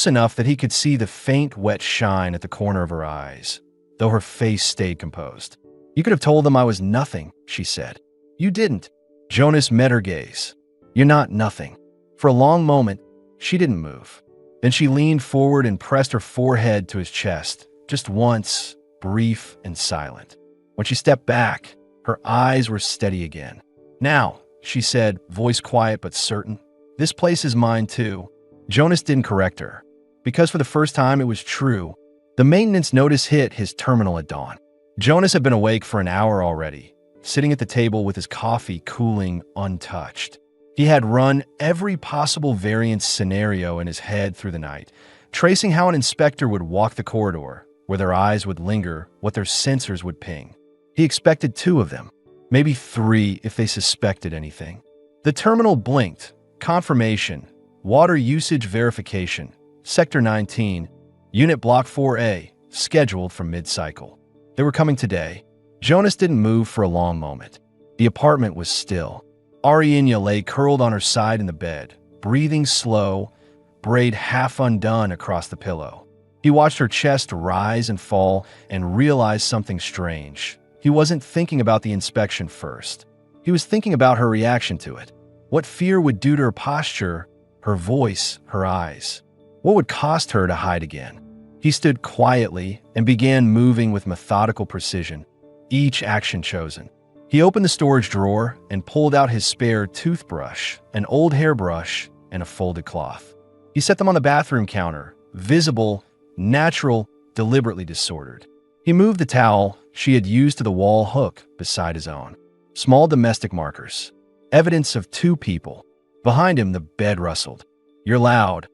enough that he could see the faint, wet shine at the corner of her eyes, though her face stayed composed. You could have told them I was nothing, she said. You didn't. Jonas met her gaze. You're not nothing. For a long moment, she didn't move. Then she leaned forward and pressed her forehead to his chest, just once, brief and silent. When she stepped back, her eyes were steady again. Now, she said, voice quiet but certain, this place is mine too. Jonas didn't correct her. because for the first time it was true. The maintenance notice hit his terminal at dawn. Jonas had been awake for an hour already, sitting at the table with his coffee cooling untouched. He had run every possible variance scenario in his head through the night, tracing how an inspector would walk the corridor, where their eyes would linger, what their sensors would ping. He expected 2 of them, maybe 3 if they suspected anything. The terminal blinked. Confirmation. Water usage verification. Sector 19. Unit Block 4A. Scheduled for mid-cycle. They were coming today. Jonas didn't move for a long moment. The apartment was still. Arianya lay curled on her side in the bed, breathing slow, braid half undone across the pillow. He watched her chest rise and fall and realized something strange. He wasn't thinking about the inspection first. He was thinking about her reaction to it. What fear would do to her posture, her voice, her eyes? What would cost her to hide again? He stood quietly and began moving with methodical precision, each action chosen. He opened the storage drawer and pulled out his spare toothbrush, an old hairbrush, and a folded cloth. He set them on the bathroom counter, visible, natural, deliberately disordered. He moved the towel she had used to the wall hook beside his own. Small domestic markers. Evidence of 2 people. Behind him, the bed rustled. "You're loud,"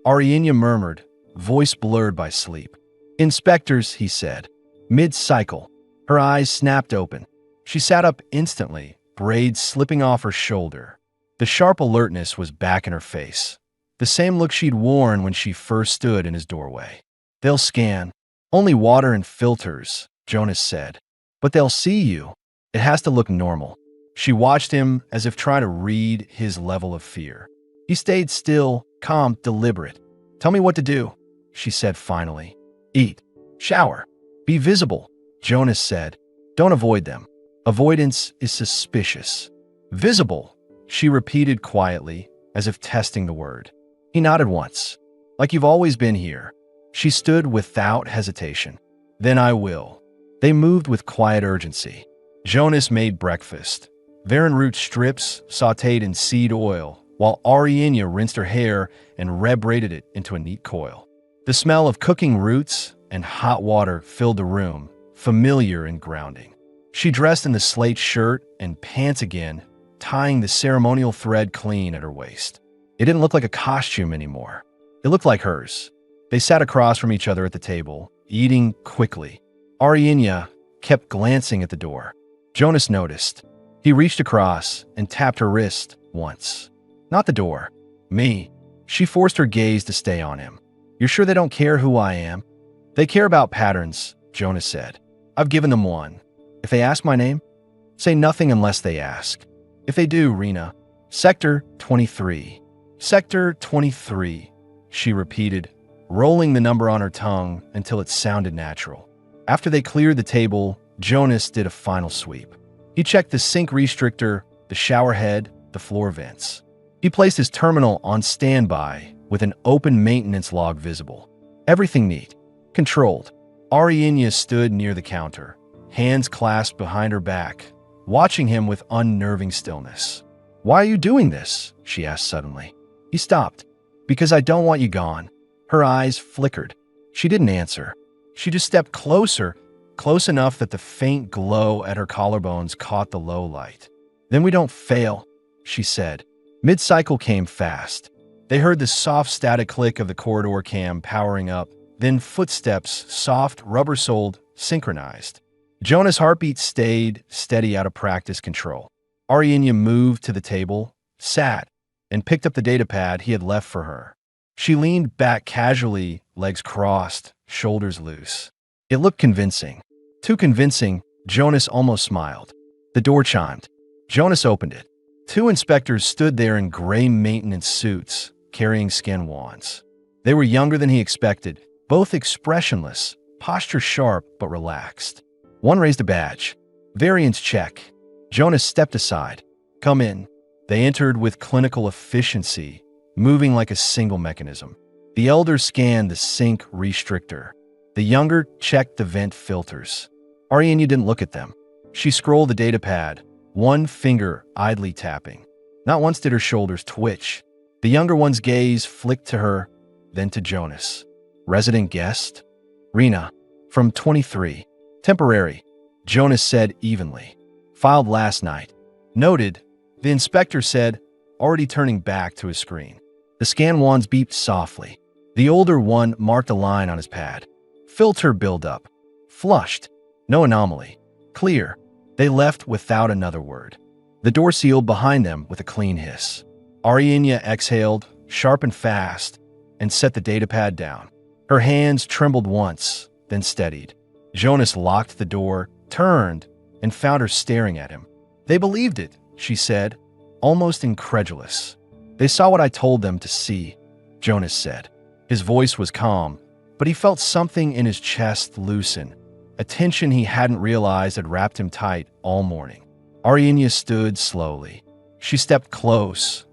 Arianya murmured, voice blurred by sleep. "Inspectors," he said. Mid-cycle. Her eyes snapped open. She sat up instantly, braids slipping off her shoulder. The sharp alertness was back in her face. The same look she'd worn when she first stood in his doorway. "They'll scan. Only water and filters," Jonas said. "But they'll see you. It has to look normal." She watched him as if trying to read his level of fear. He stayed still, calm, deliberate. "Tell me what to do," she said finally. "Eat. Shower. Be visible," Jonas said. "Don't avoid them. Avoidance is suspicious." "Visible," she repeated quietly, as if testing the word. He nodded once. "Like you've always been here." She stood without hesitation. "Then I will." They moved with quiet urgency. Jonas made breakfast. Varan root strips sautéed in seed oil, while Arianya rinsed her hair and braided it into a neat coil. The smell of cooking roots and hot water filled the room, familiar and grounding. She dressed in the slate shirt and pants again, tying the ceremonial thread clean at her waist. It didn't look like a costume anymore. It looked like hers. They sat across from each other at the table, eating quickly. Arianya kept glancing at the door. Jonas noticed. He reached across and tapped her wrist once. "Not the door. Me." She forced her gaze to stay on him. "You're sure they don't care who I am?" "They care about patterns," Jonas said. "I've given them one. If they ask my name, say nothing unless they ask." "If they do, Rena." "Sector 23. Sector 23, she repeated, rolling the number on her tongue until it sounded natural. After they cleared the table, Jonas did a final sweep. He checked the sink restrictor, the shower head, the floor vents. He placed his terminal on standby with an open maintenance log visible. Everything neat. Controlled. Arianya stood near the counter, hands clasped behind her back, watching him with unnerving stillness. "Why are you doing this?" she asked suddenly. He stopped. "Because I don't want you gone." Her eyes flickered. She didn't answer. She just stepped closer, close enough that the faint glow at her collarbones caught the low light. "Then we don't fail," she said. Mid-cycle came fast. They heard the soft static click of the corridor cam powering up, then footsteps, soft, rubber-soled, synchronized. Jonah's heartbeat stayed steady out of practice control. Arianya moved to the table, sat, and picked up the datapad he had left for her. She leaned back casually, legs crossed, shoulders loose. It looked convincing. Too convincing, Jonas almost smiled. The door chimed. Jonas opened it. Two inspectors stood there in gray maintenance suits, carrying scan wands. They were younger than he expected, both expressionless, posture sharp but relaxed. One raised a badge. Variance check. Jonas stepped aside. "Come in." They entered with clinical efficiency, moving like a single mechanism. The elder scanned the sink restrictor. The younger checked the vent filters. Arianya didn't look at them. She scrolled the datapad, one finger idly tapping. Not once did her shoulders twitch. The younger one's gaze flicked to her, then to Jonas. Resident guest? Rena, from 23. Temporary, Jonas said evenly. Filed last night. Noted, the inspector said, already turning back to his screen. The scan wands beeped softly. The older one marked a line on his pad. Filter buildup. Flushed. No anomaly. Clear. They left without another word. The door sealed behind them with a clean hiss. Ariania exhaled, sharp and fast, and set the datapad down. Her hands trembled once, then steadied. Jonas locked the door, turned, and found her staring at him. They believed it, she said, almost incredulous. They saw what I told them to see, Jonas said. His voice was calm, but he felt something in his chest loosen, a tension he hadn't realized had wrapped him tight all morning. Ariania stood slowly. She stepped close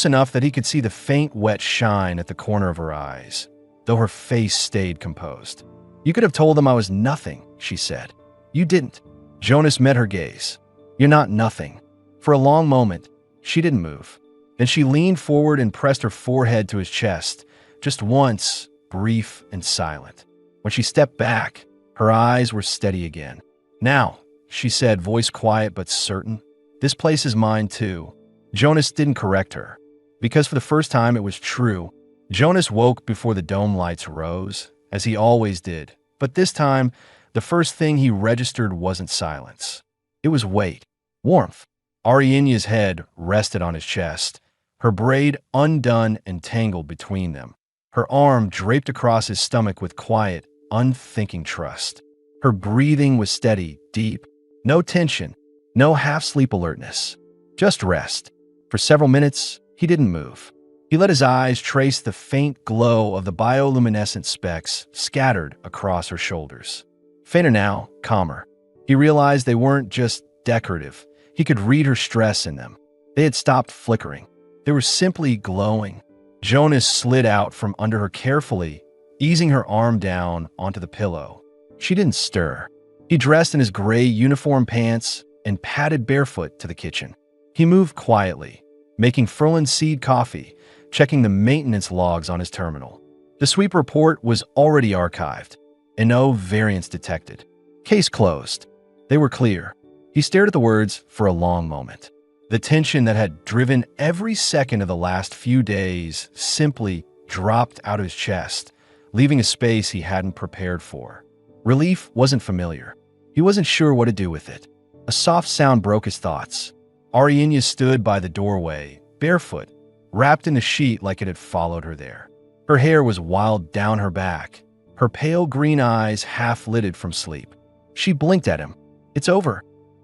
enough that he could see the faint wet shine at the corner of her eyes, though her face stayed composed. You could have told them I was nothing, she said. You didn't. Jonas met her gaze. You're not nothing. For a long moment, she didn't move. Then she leaned forward and pressed her forehead to his chest, just once, brief and silent. When she stepped back, her eyes were steady again. Now, she said, voice quiet but certain, this place is mine too. Jonas didn't correct her, because for the first time it was true. Jonas woke before the dome lights rose, as he always did, but this time, the first thing he registered wasn't silence. It was weight, warmth. Ariania's head rested on his chest, her braid undone and tangled between them. Her arm draped across his stomach with quiet, unthinking trust. Her breathing was steady, deep. No tension, no half-sleep alertness. Just rest. For several minutes, he didn't move. He let his eyes trace the faint glow of the bioluminescent specks scattered across her shoulders. Fainter now, calmer. He realized they weren't just decorative. He could read her stress in them. They had stopped flickering. They were simply glowing. Jonas slid out from under her carefully, easing her arm down onto the pillow. She didn't stir. He dressed in his gray uniform pants and padded barefoot to the kitchen. He moved quietly, making Ferlin seed coffee, checking the maintenance logs on his terminal. The sweep report was already archived, and no variance detected. Case closed. They were clear. He stared at the words for a long moment. The tension that had driven every second of the last few days simply dropped out of his chest, leaving a space he hadn't prepared for. Relief wasn't familiar. He wasn't sure what to do with it. A soft sound broke his thoughts. Ariania stood by the doorway, barefoot, wrapped in the sheet like it had followed her there. Her hair was wild down her back, her pale green eyes half-lidded from sleep. She blinked at him. It's over.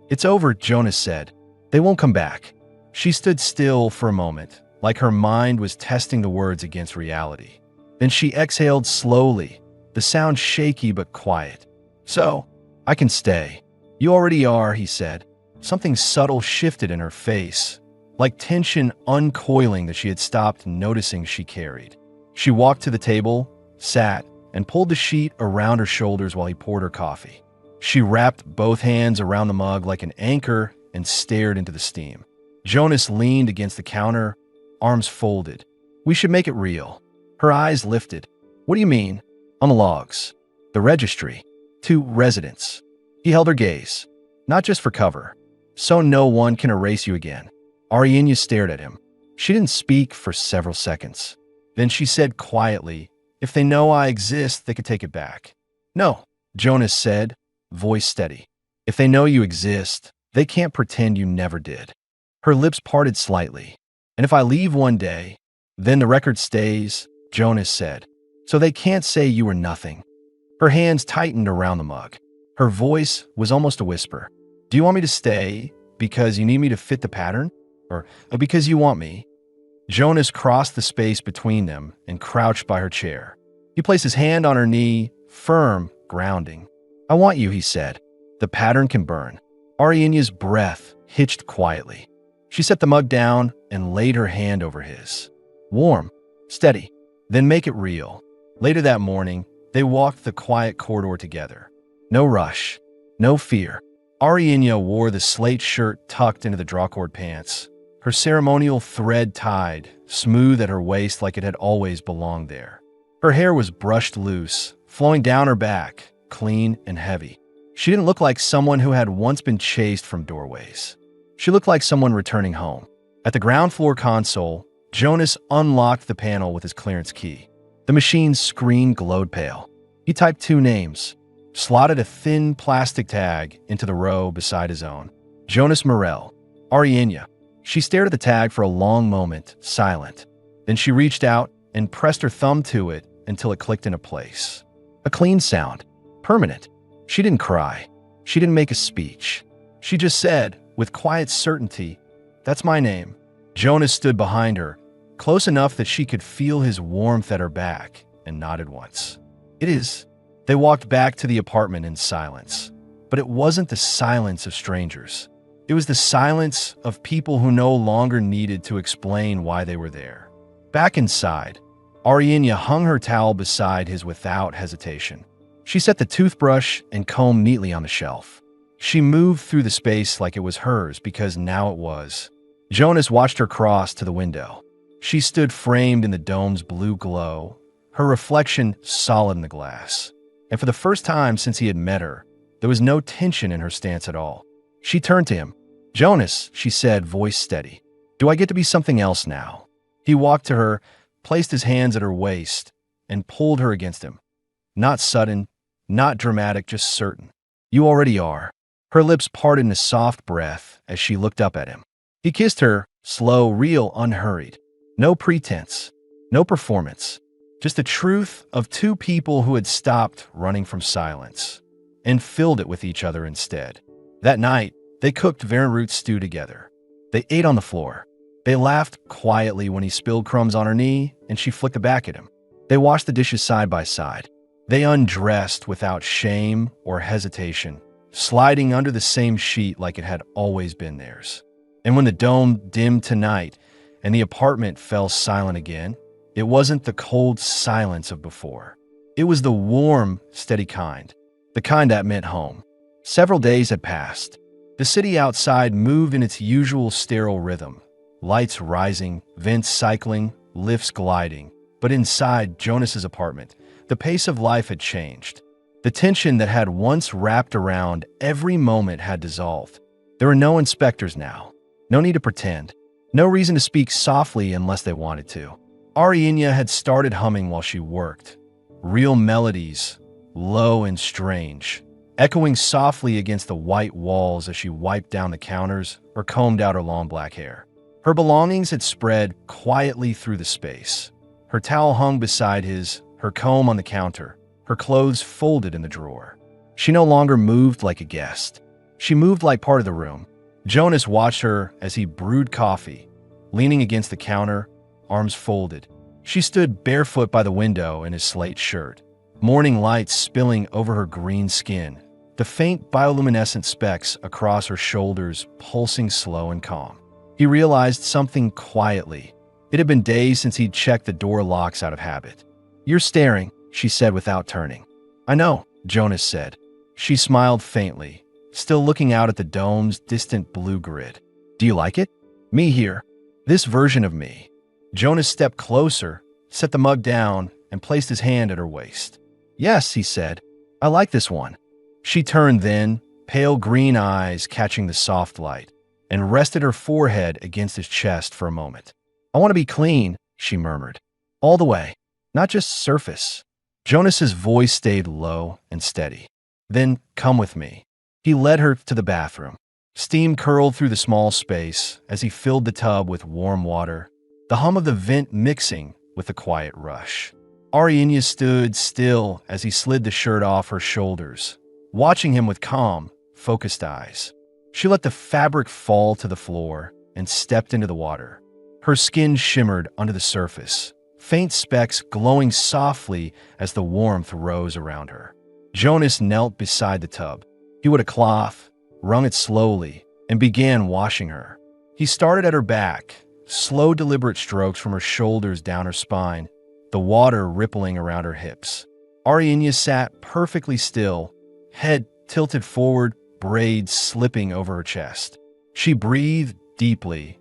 It's over, Jonas said. They won't come back. She stood still for a moment, like her mind was testing the words against reality. Then she exhaled slowly, the sound shaky but quiet. So, I can stay. You already are, he said. Something subtle shifted in her face, like tension uncoiling that she had stopped noticing she carried. She walked to the table, sat, and pulled the sheet around her shoulders while he poured her coffee. She wrapped both hands around the mug like an anchor and stared into the steam. Jonas leaned against the counter, arms folded. We should make it real. Her eyes lifted. What do you mean? On the logs. The registry. 2 residents. He held her gaze. Not just for cover. So no one can erase you again. Ariania stared at him. She didn't speak for several seconds. Then she said quietly, if they know I exist, they could take it back. No, Jonas said, voice steady. If they know you exist, they can't pretend you never did. Her lips parted slightly. And if I leave one day, then the record stays, Jonas said. So they can't say you were nothing. Her hands tightened around the mug. Her voice was almost a whisper. Do you want me to stay because you need me to fit the pattern? Or because you want me? Jonas crossed the space between them and crouched by her chair. He placed his hand on her knee, firm, grounding. I want you, he said. The pattern can burn. Ariania's breath hitched quietly. She set the mug down and laid her hand over his. Warm, steady, then make it real. Later that morning, they walked the quiet corridor together. No rush, no fear. Ariania wore the slate shirt tucked into the drawcord pants, her ceremonial thread tied, smooth at her waist like it had always belonged there. Her hair was brushed loose, flowing down her back, clean and heavy. She didn't look like someone who had once been chased from doorways. She looked like someone returning home. At the ground floor console, Jonas unlocked the panel with his clearance key. The machine's screen glowed pale. He typed 2 names, slotted a thin plastic tag into the row beside his own. Jonas Morell, Arienya. She stared at the tag for a long moment, silent. Then she reached out and pressed her thumb to it until it clicked into place. A clean sound, permanent. She didn't cry. She didn't make a speech. She just said, with quiet certainty, "That's my name." Jonas stood behind her, close enough that she could feel his warmth at her back, and nodded once. "It is." They walked back to the apartment in silence. But it wasn't the silence of strangers. It was the silence of people who no longer needed to explain why they were there. Back inside, Arienya hung her towel beside his without hesitation. She set the toothbrush and comb neatly on the shelf. She moved through the space like it was hers because now it was. Jonas watched her cross to the window. She stood framed in the dome's blue glow, her reflection solid in the glass. And for the first time since he had met her, there was no tension in her stance at all. She turned to him. "Jonas," she said, voice steady. "Do I get to be something else now?" He walked to her, placed his hands at her waist, and pulled her against him. Not sudden, not dramatic, just certain. "You already are." Her lips parted in a soft breath as she looked up at him. He kissed her, slow, real, unhurried. No pretense, no performance. Just the truth of 2 people who had stopped running from silence and filled it with each other instead. That night, they cooked variance stew together. They ate on the floor. They laughed quietly when he spilled crumbs on her knee and she flicked it back at him. They washed the dishes side by side. They undressed without shame or hesitation, sliding under the same sheet like it had always been theirs. And when the dome dimmed tonight and the apartment fell silent again, it wasn't the cold silence of before. It was the warm, steady kind, the kind that meant home. Several days had passed. The city outside moved in its usual sterile rhythm, lights rising, vents cycling, lifts gliding. But inside Jonas's apartment, the pace of life had changed. The tension that had once wrapped around every moment had dissolved. There were no inspectors now. No need to pretend. No reason to speak softly unless they wanted to. Arienya had started humming while she worked. Real melodies, low and strange, echoing softly against the white walls as she wiped down the counters or combed out her long black hair. Her belongings had spread quietly through the space. Her towel hung beside his, her comb on the counter, her clothes folded in the drawer. She no longer moved like a guest. She moved like part of the room. Jonas watched her as he brewed coffee, leaning against the counter, arms folded. She stood barefoot by the window in his slate shirt, morning light spilling over her green skin, the faint bioluminescent specks across her shoulders pulsing slow and calm. He realized something quietly. It had been days since he'd checked the door locks out of habit. "You're staring," she said without turning. "I know," Jonas said. She smiled faintly, still looking out at the dome's distant blue grid. "Do you like it? Me here. This version of me." Jonas stepped closer, set the mug down, and placed his hand at her waist. "Yes," he said. "I like this one." She turned then, pale green eyes catching the soft light, and rested her forehead against his chest for a moment. "I want to be clean," she murmured. "All the way. Not just surface." Jonas's voice stayed low and steady. "Then come with me." He led her to the bathroom. Steam curled through the small space as he filled the tub with warm water, the hum of the vent mixing with the quiet rush. Arienya stood still as he slid the shirt off her shoulders, watching him with calm, focused eyes. She let the fabric fall to the floor and stepped into the water. Her skin shimmered under the surface, faint specks glowing softly as the warmth rose around her. Jonas knelt beside the tub. He wet a cloth, wrung it slowly, and began washing her. He started at her back, slow, deliberate strokes from her shoulders down her spine, the water rippling around her hips. Arienya sat perfectly still, head tilted forward, braids slipping over her chest. She breathed deeply,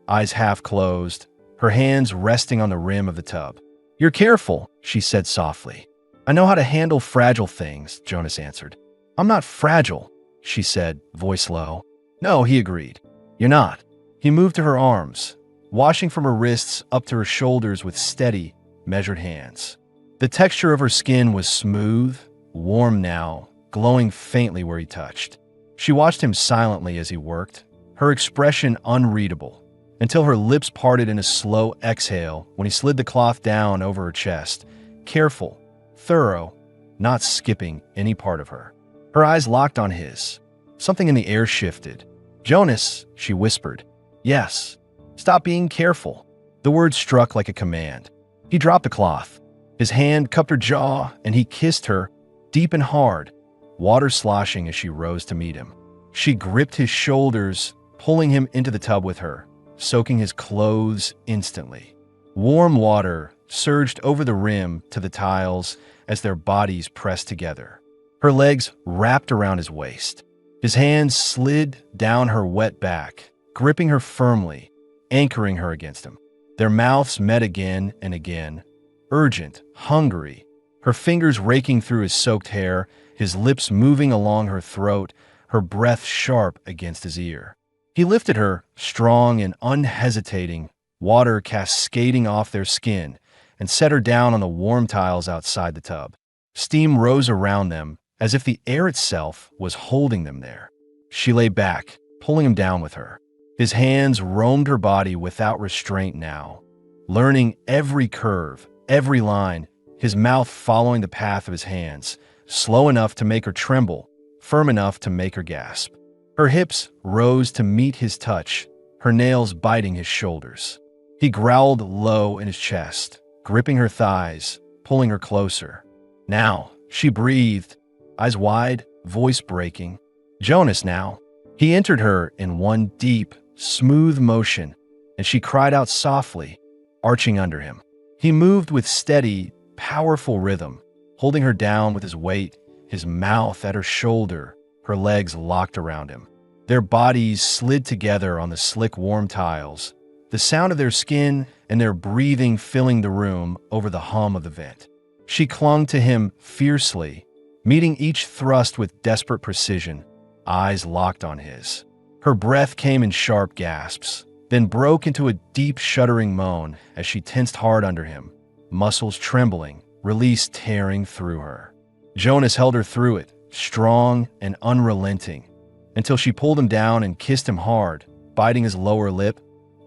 eyes half closed, her hands resting on the rim of the tub. "You're careful," she said softly. "I know how to handle fragile things," Jonas answered. "I'm not fragile," she said, voice low. "No," he agreed. "You're not." He moved to her arms, washing from her wrists up to her shoulders with steady, measured hands. The texture of her skin was smooth, warm now, glowing faintly where he touched. She watched him silently as he worked, her expression unreadable, until her lips parted in a slow exhale when he slid the cloth down over her chest, careful, thorough, not skipping any part of her. Her eyes locked on his. Something in the air shifted. "Jonas," she whispered. "Yes. Stop being careful." The word struck like a command. He dropped the cloth. His hand cupped her jaw, and he kissed her, deep and hard, water sloshing as she rose to meet him. She gripped his shoulders, pulling him into the tub with her, soaking his clothes instantly. Warm water surged over the rim to the tiles as their bodies pressed together. Her legs wrapped around his waist. His hands slid down her wet back, gripping her firmly, anchoring her against him. Their mouths met again and again, urgent, hungry, her fingers raking through his soaked hair, his lips moving along her throat, her breath sharp against his ear. He lifted her, strong and unhesitating, water cascading off their skin, and set her down on the warm tiles outside the tub. Steam rose around them, as if the air itself was holding them there. She lay back, pulling him down with her. His hands roamed her body without restraint now, learning every curve, every line, his mouth following the path of his hands, slow enough to make her tremble, firm enough to make her gasp. Her hips rose to meet his touch, her nails biting his shoulders. He growled low in his chest, gripping her thighs, pulling her closer. "Now," she breathed, eyes wide, voice breaking. "Jonas, now." He entered her in one deep, smooth motion, and she cried out softly, arching under him. He moved with steady, powerful rhythm, holding her down with his weight, his mouth at her shoulder, her legs locked around him. Their bodies slid together on the slick, warm tiles, the sound of their skin and their breathing filling the room over the hum of the vent. She clung to him fiercely, meeting each thrust with desperate precision, eyes locked on his. Her breath came in sharp gasps, then broke into a deep, shuddering moan as she tensed hard under him, muscles trembling, release tearing through her. Jonas held her through it, strong and unrelenting, until she pulled him down and kissed him hard, biting his lower lip,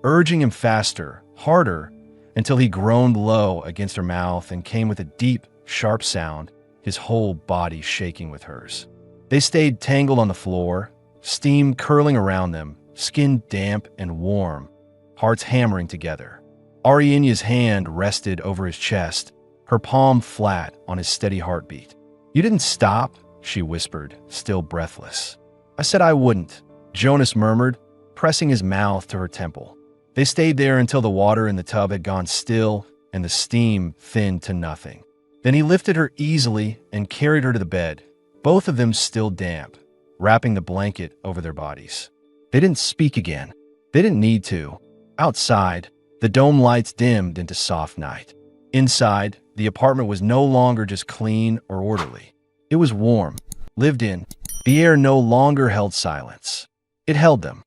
urging him faster, harder, until he groaned low against her mouth and came with a deep, sharp sound, his whole body shaking with hers. They stayed tangled on the floor, steam curling around them, skin damp and warm, hearts hammering together. Arianya's hand rested over his chest, her palm flat on his steady heartbeat. "You didn't stop," she whispered, still breathless. "I said I wouldn't," Jonas murmured, pressing his mouth to her temple. They stayed there until the water in the tub had gone still and the steam thinned to nothing. Then he lifted her easily and carried her to the bed, both of them still damp, wrapping the blanket over their bodies. They didn't speak again. They didn't need to. Outside, the dome lights dimmed into soft night. Inside, the apartment was no longer just clean or orderly. It was warm, lived in. The air no longer held silence. It held them.